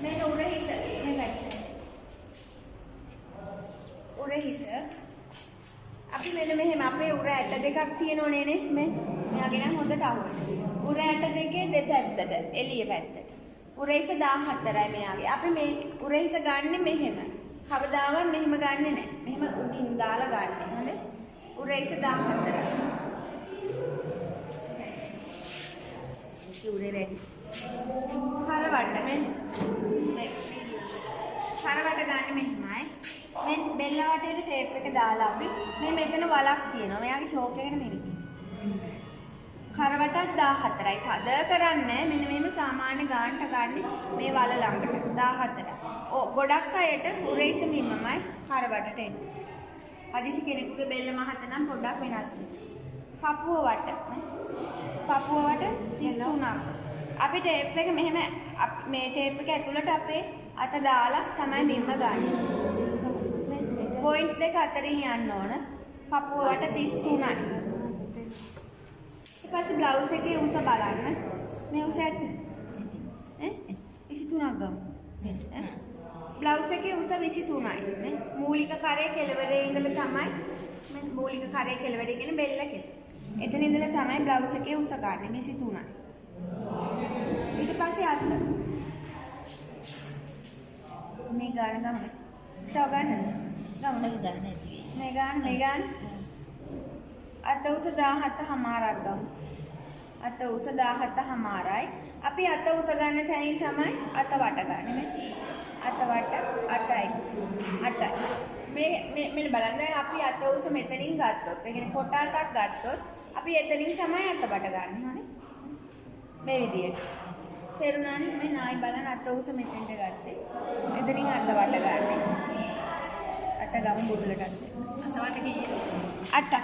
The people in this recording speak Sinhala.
මේ උරහිස මෙහෙමයි. උරහිස අපි මෙන්න මෙහෙම අපේ උර ඇට දෙකක් තියෙනෝනේ නේ මේ. මෙයාගේ නම් හොඳට අහුවෙන්න. උර ඇට දෙකේ දෙපැත්තට එළිය පැත්තට. උරහිස 14යි මෙයාගේ. අපි මේ උරහිස ගන්නෙ මෙහෙම. කවදාවත් මෙහෙම ගන්නෙ නැහැ. මෙහෙම උඩින් දාලා ගන්නෙ. හොඳේ. උරහිස 14යි. උරේ වැඩි. කරවට මෙන්න. කරවට ගන්න මෙහෙමයි. මේ බෙල්ල වටේට ටේප් එක දාලා අපි මේ මෙතන වලක් තියෙනවා. මෙයාගේ ෂෝක් එකට මෙන්න. කරවටත් 14යි. තද කරන්නේ මෙන්න මේම සාමාන්‍ය ගානට ගන්න මේ වල ළඟට 14යි. ගොඩක් අයට උරහිස මෙන්නමයි කරවටට එන්නේ. හදිසි කෙනෙකුගේ බෙල්ල මහත නම් පොඩ්ඩක් වෙනස් වෙනවා. පපුව වට පපුව වට 33ක්. අපි ටේප් එක මෙහෙම මේ ටේප් එක ඇතුළට අපේ අත දාලා තමයි බිම්ම ගන්න. පොයින්ට් දෙක අතරින් යන්න ඕන. පපුව වට 33යි. ඊට පස්සේ බ්ලවුස් එකේ උස බලන්න. මේ උස ඇති. 23ක් ගමු. බ්ලවුස් එකේ උස 23යි. නේ මූලික කරේ කෙළවරේ ඉඳලා තමයි මේ මූලික කරේ කෙළවරේ කියන්නේ බෙල්ල කෙළ. එතන ඉඳලා තමයි බ්ලවුස් එකේ උස ගන්න 23යි. ඊට පස්සේ අත මේ ගාන ගමු. තව ගන්නද? ගමු ගන්න ඇති. මේ ගාන අත උස 17.5ක් ගමු. අත උස 17.5යි. අපි අත උස ගන්න තැනින් තමයි අත වට ගන්න. මේ අත වට 8යි. 8යි. මේ බලන්න අපි අත උස මෙතනින් ගත්තොත්, ඒ කියන්නේ කොට අතක් ගත්තොත් අපි එතනින් තමයි අත වට ගන්න. හරි? මේ විදියට. තේරුණානේ? මේ නායි බලන්න අත උස මෙතෙන්ට ගත්තේ. එතනින් අත වට ගන්න. අට ගමු බුරුලට. අත වට කීයද? 8.